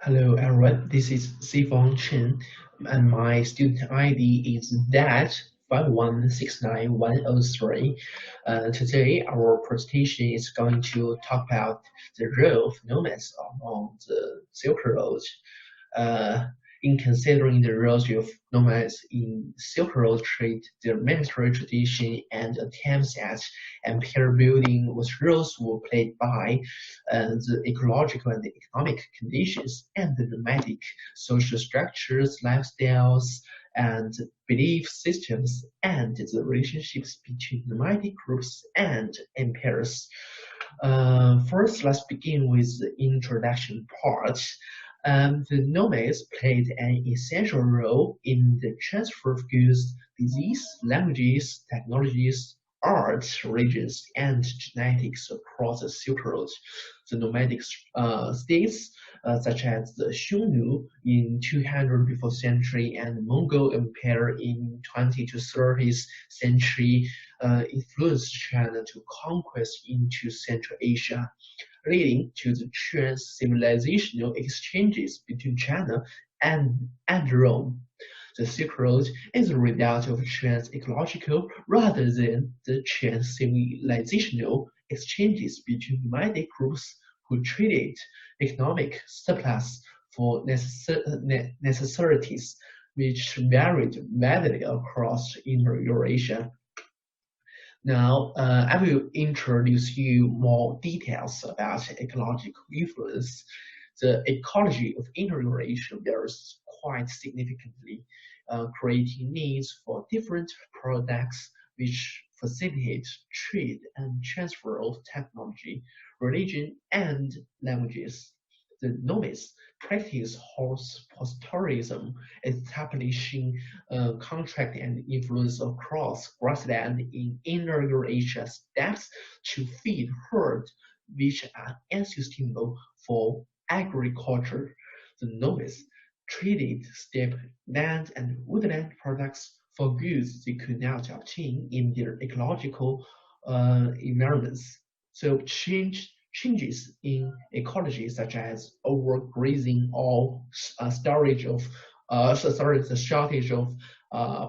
Hello everyone, this is Sifang Chen, and my student ID is DAT5169103. Today, our presentation is going to talk about the role of nomads along the Silk Road. Uh, in considering the roles of nomads in Silk Road trade, their military tradition, and attempts at empire building, what roles were played by the ecological and economic conditions, and the nomadic social structures, lifestyles, and belief systems, and the relationships between nomadic groups and empires. First, let's begin with the introduction part. The nomads played an essential role in the transfer of goods, disease, languages, technologies, arts, religions, and genetics across the Silk Road. The nomadic states, such as the Xiongnu in 200 before century and Mongol Empire in 20 to 30th century, influenced China to conquest into Central Asia, leading to the trans-civilizational exchanges between China and Rome. The Silk Road is a result of trans-ecological rather than the trans-civilizational exchanges between nomadic groups who traded economic surplus for necessities, which varied widely across Inner Eurasia. Now, I will introduce you more details about ecological influence. The ecology of Inner Eurasia varies quite significantly, creating needs for different products which facilitate trade and transfer of technology, religion, and languages. The nomads practice horse pastoralism, establishing contract and influence across grassland in Inner Eurasia steppes to feed herds which are unsustainable for agriculture. The nomads traded steppe land and woodland products for goods they could not obtain in their ecological environments. So changes in ecology, such as overgrazing or the shortage of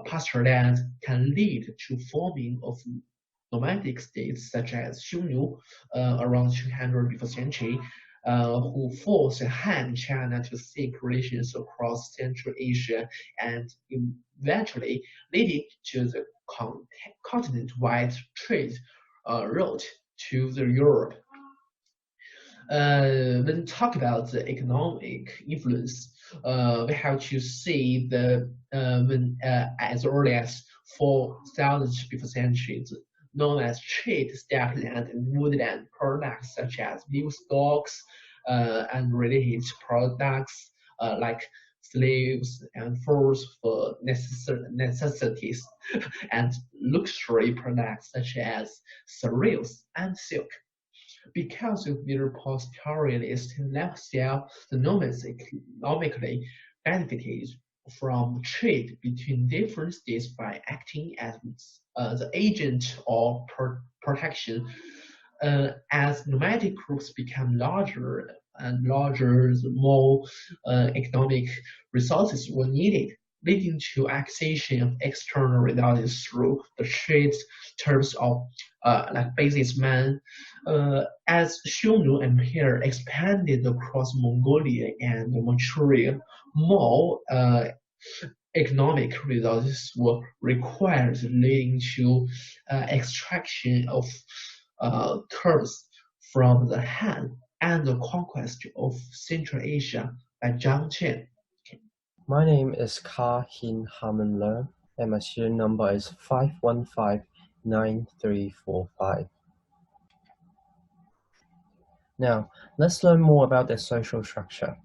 pasture land, can lead to forming of nomadic states such as Xiongnu around 200 before century, who forced Han China to seek relations across Central Asia and eventually leading to the continent-wide trade route to the Europe. When talk about the economic influence, we have to see the when as early as 4,000 before century, known as trade steppe-land and woodland products such as livestocks and related products like slaves and furs for necessities, and luxury products such as cereals and silk. Because of their pastoralist lifestyle, the nomads economically benefited from trade between different states by acting as the agent of protection. As nomadic groups become larger and larger, the more economic resources were needed, leading to acquisition of external resources through the trade terms of like businessmen. As Xiongnu Empire expanded across Mongolia and Manchuria, more economic resources were required, leading to extraction of terms from the Han and the conquest of Central Asia by Chen. My name is Harman Leung, and my student number is 5159345. Now, let's learn more about their social structure.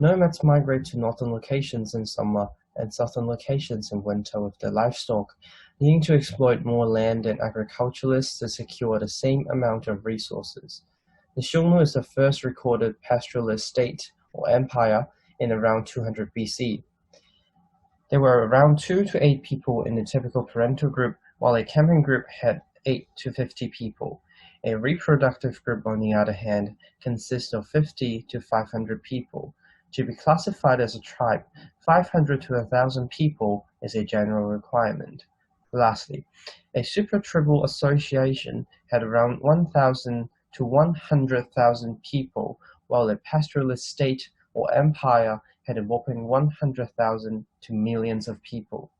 Nomads migrate to northern locations in summer and southern locations in winter with their livestock, needing to exploit more land than agriculturalists to secure the same amount of resources. The Xiongnu is the first recorded pastoralist state or empire in around 200 BC. There were around 2 to 8 people in the typical parental group, while a camping group had 8 to 50 people. A reproductive group, on the other hand, consists of 50 to 500 people. To be classified as a tribe, 500 to 1,000 people is a general requirement. Lastly, a supratribal association had around 1,000 to 100,000 people, while a pastoralist state or empire had a whopping 100,000 to millions of people.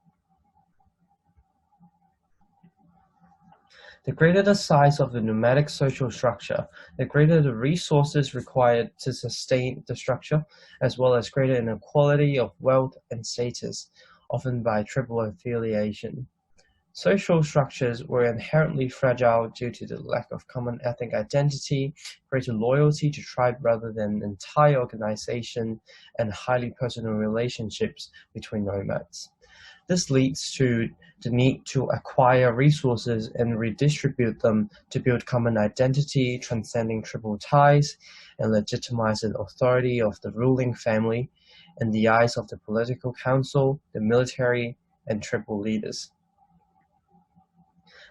The greater the size of the nomadic social structure, the greater the resources required to sustain the structure, as well as greater inequality of wealth and status, often by tribal affiliation. Social structures were inherently fragile due to the lack of common ethnic identity, greater loyalty to tribe rather than entire organization, and highly personal relationships between nomads. This leads to the need to acquire resources and redistribute them to build common identity, transcending tribal ties, and legitimize the authority of the ruling family in the eyes of the political council, the military, and tribal leaders.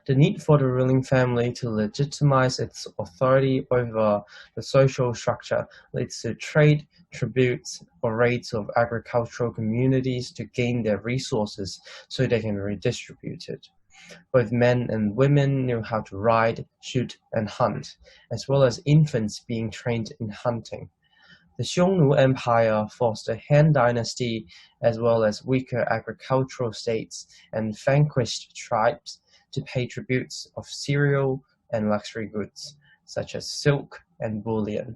The need for the ruling family to legitimize its authority over the social structure leads to trade, tributes, or raids of agricultural communities to gain their resources so they can redistribute it. Both men and women knew how to ride, shoot, and hunt, as well as infants being trained in hunting. The Xiongnu Empire forced the Han Dynasty, as well as weaker agricultural states and vanquished tribes, to pay tributes of cereal and luxury goods, such as silk and bullion.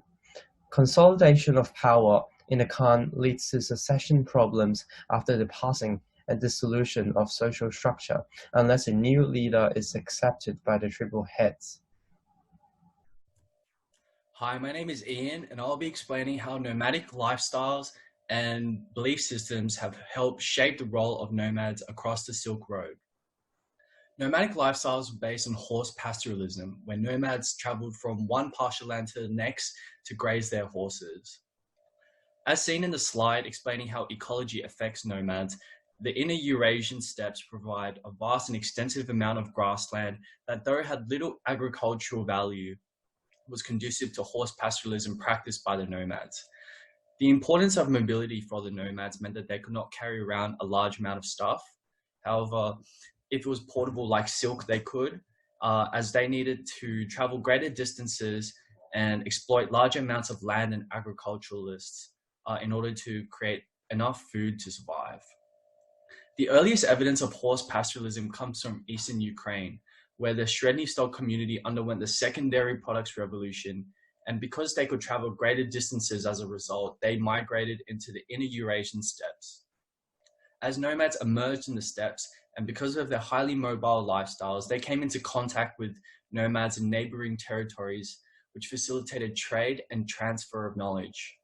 Consolidation of power in the Khan leads to succession problems after the passing and dissolution of social structure, unless a new leader is accepted by the tribal heads. Hi, my name is Ian, and I'll be explaining how nomadic lifestyles and belief systems have helped shape the role of nomads across the Silk Road. Nomadic lifestyles were based on horse pastoralism, where nomads traveled from one pasture land to the next to graze their horses. As seen in the slide explaining how ecology affects nomads, the inner Eurasian steppes provide a vast and extensive amount of grassland that, though it had little agricultural value, was conducive to horse pastoralism practiced by the nomads. The importance of mobility for the nomads meant that they could not carry around a large amount of stuff. However, if it was portable like silk, they could, as they needed to travel greater distances and exploit large amounts of land and agriculturalists in order to create enough food to survive. The earliest evidence of horse pastoralism comes from eastern Ukraine, where the Sredny stock community underwent the second dairy products revolution, and because they could travel greater distances as a result, they migrated into the inner Eurasian steppes. As nomads emerged in the steppes, and because of their highly mobile lifestyles, they came into contact with nomads in neighboring territories, which facilitated trade and transfer of knowledge.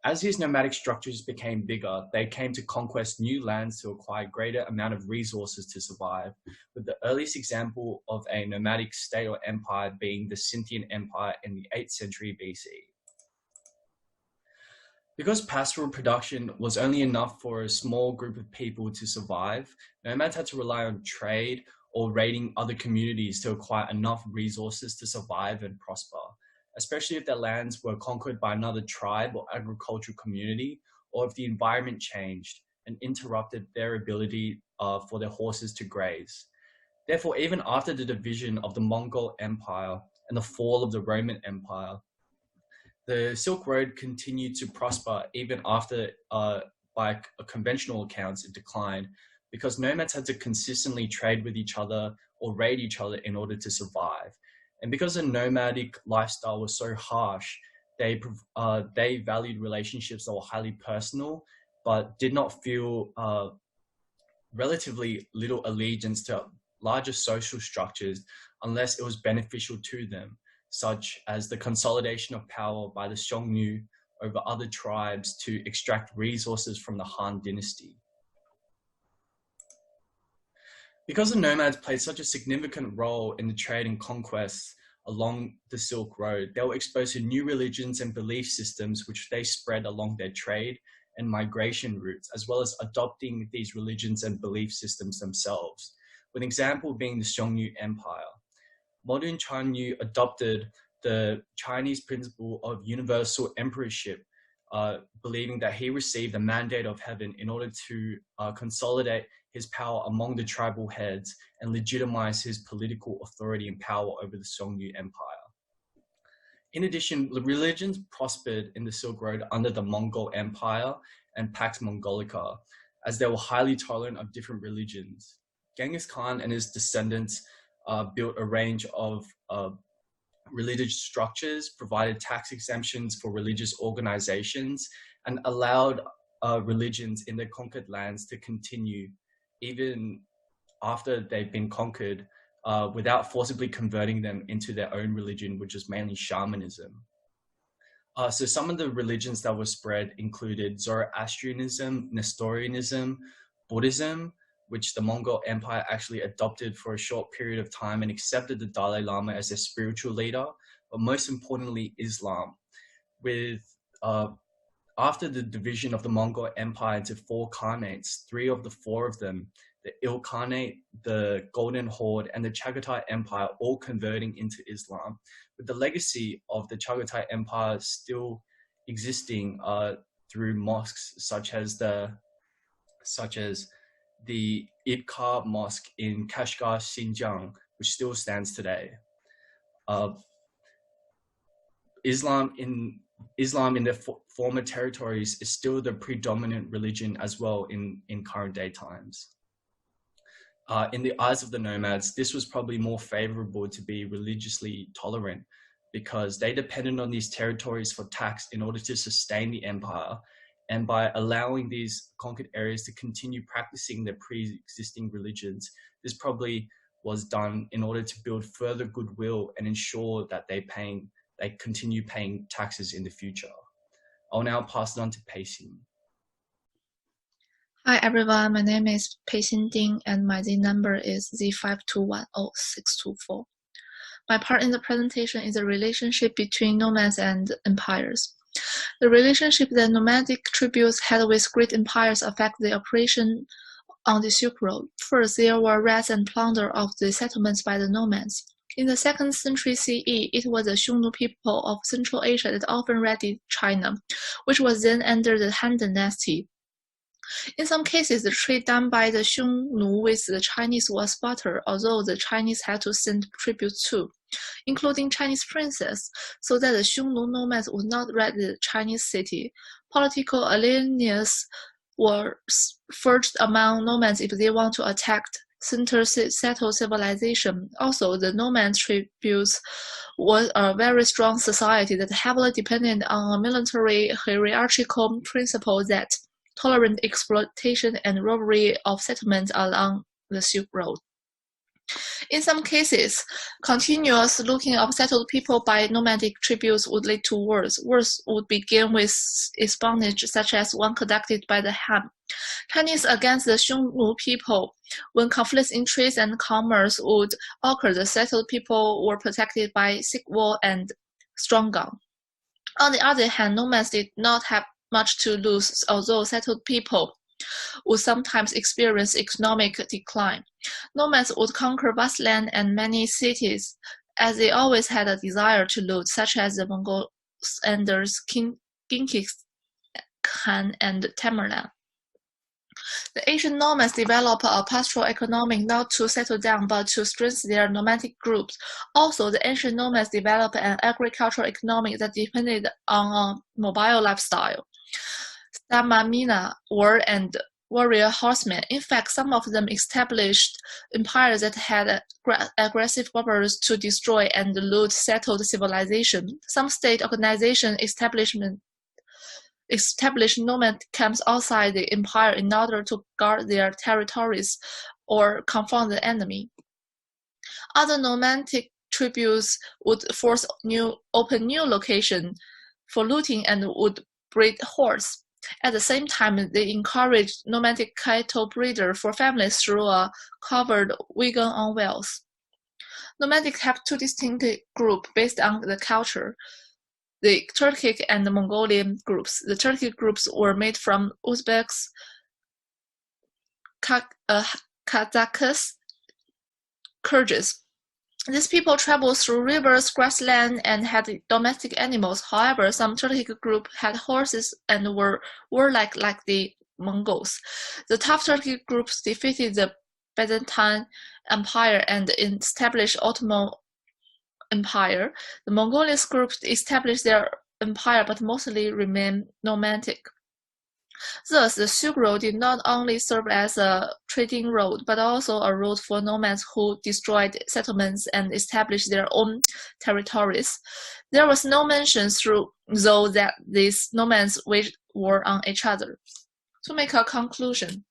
As these nomadic structures became bigger, they came to conquest new lands to acquire greater amount of resources to survive, with the earliest example of a nomadic state or empire being the Scythian Empire in the 8th century BC. Because pastoral production was only enough for a small group of people to survive, nomads had to rely on trade or raiding other communities to acquire enough resources to survive and prosper, especially if their lands were conquered by another tribe or agricultural community, or if the environment changed and interrupted their ability for their horses to graze. Therefore, even after the division of the Mongol Empire and the fall of the Roman Empire, the Silk Road continued to prosper even after, by conventional accounts, it declined, because nomads had to consistently trade with each other or raid each other in order to survive. And because the nomadic lifestyle was so harsh, they valued relationships that were highly personal, but did not feel relatively little allegiance to larger social structures unless it was beneficial to them, such as the consolidation of power by the Xiongnu over other tribes to extract resources from the Han dynasty. Because the nomads played such a significant role in the trade and conquests along the Silk Road, they were exposed to new religions and belief systems which they spread along their trade and migration routes, as well as adopting these religions and belief systems themselves, with an example being the Xiongnu Empire. Modern China adopted the Chinese principle of universal emperorship believing that he received a mandate of heaven in order to consolidate his power among the tribal heads and legitimize his political authority and power over the Songyu Empire. In addition, religions prospered in the Silk Road under the Mongol Empire and Pax Mongolica, as they were highly tolerant of different religions. Genghis Khan and his descendants built a range of religious structures, provided tax exemptions for religious organizations, and allowed religions in the conquered lands to continue even after they've been conquered, without forcibly converting them into their own religion, which is mainly shamanism. So some of the religions that were spread included Zoroastrianism, Nestorianism, Buddhism, which the Mongol Empire actually adopted for a short period of time and accepted the Dalai Lama as their spiritual leader, but most importantly, Islam. With after the division of the Mongol Empire into 4 khanates, 3 of the 4 of them, the Ilkhanate, the Golden Horde, and the Chagatai Empire, all converting into Islam, with the legacy of the Chagatai Empire still existing through mosques such as the Ibkar Mosque in Kashgar, Xinjiang, which still stands today. Islam in the former territories is still the predominant religion as well in current day times. In the eyes of the nomads, this was probably more favorable to be religiously tolerant because they depended on these territories for tax in order to sustain the empire. And by allowing these conquered areas to continue practicing their pre-existing religions, this probably was done in order to build further goodwill and ensure that they continue paying taxes in the future. I'll now pass it on to Peixin. Hi everyone, my name is Peixin Ding and my Z number is Z5210624. My part in the presentation is the relationship between nomads and empires. The relationship that nomadic tributes had with great empires affect the operation on the Silk Road. First, there were raids and plunder of the settlements by the nomads. In the 2nd century CE, it was the Xiongnu people of Central Asia that often raided China, which was then under the Han Dynasty. In some cases, the trade done by the Xiongnu with the Chinese was barter, although the Chinese had to send tribute too, including Chinese princes, so that the Xiongnu nomads would not raid the Chinese city. Political alliances were forged among nomads if they want to attack settled civilization. Also, the nomad tributes was a very strong society that heavily depended on a military hierarchical principle that tolerant exploitation and robbery of settlements along the Silk Road. In some cases, continuous looting of settled people by nomadic tributes would lead to wars. Wars would begin with espionage, such as one conducted by the Han Chinese against the Xiongnu people. When conflicts in trade and commerce would occur, the settled people were protected by thick wall and strong gun. On the other hand, nomads did not have much to lose, although settled people would sometimes experience economic decline. Nomads would conquer vast land and many cities, as they always had a desire to loot, such as the Mongols under Genghis Khan and Tamerlane. The ancient nomads developed a pastoral economy not to settle down but to strengthen their nomadic groups. Also, the ancient nomads developed an agricultural economy that depended on a mobile lifestyle. Stamina, war, and warrior horsemen. In fact, some of them established empires that had aggressive warriors to destroy and loot settled civilization. Some state organization established nomad camps outside the empire in order to guard their territories or confront the enemy. Other nomadic tributes would open new locations for looting and would breed hordes. At the same time, they encouraged nomadic cattle breeders for families through a covered wagon on wheels. Nomadic have two distinct groups based on the culture: the Turkic and the Mongolian groups. The Turkic groups were made from Uzbeks, Kazakhs, Kyrgyz. These people traveled through rivers, grassland, and had domestic animals. However, some Turkic group had horses and were warlike like the Mongols. The tough Turkic groups defeated the Byzantine Empire and established Ottoman Empire. The Mongolian groups established their empire but mostly remained nomadic. Thus, the Silk Road did not only serve as a trading road, but also a route for nomads who destroyed settlements and established their own territories. There was no mention, though, that these nomads waged war on each other. To make a conclusion,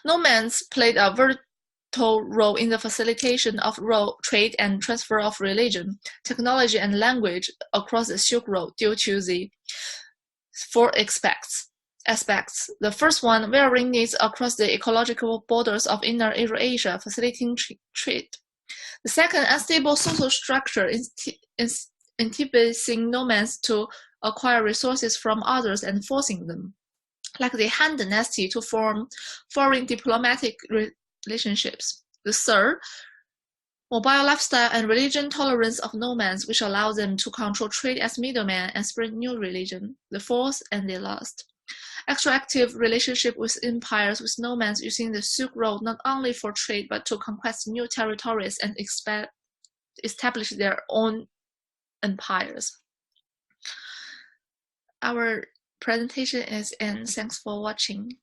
nomads played a vital role in the facilitation of trade and transfer of religion, technology, and language across the Silk Road due to the four aspects. The first one, varying needs across the ecological borders of Inner Eurasia, facilitating trade. The second, unstable social structure, inhibiting nomads to acquire resources from others and forcing them, like the Han Dynasty, to form foreign diplomatic relationships. The third, mobile lifestyle and religion tolerance of nomads, which allow them to control trade as middlemen and spread new religion. The fourth and the last, extractive relationship with empires, with nomads using the Silk Road not only for trade but to conquest new territories and establish their own empires. Our presentation is in. Thanks for watching.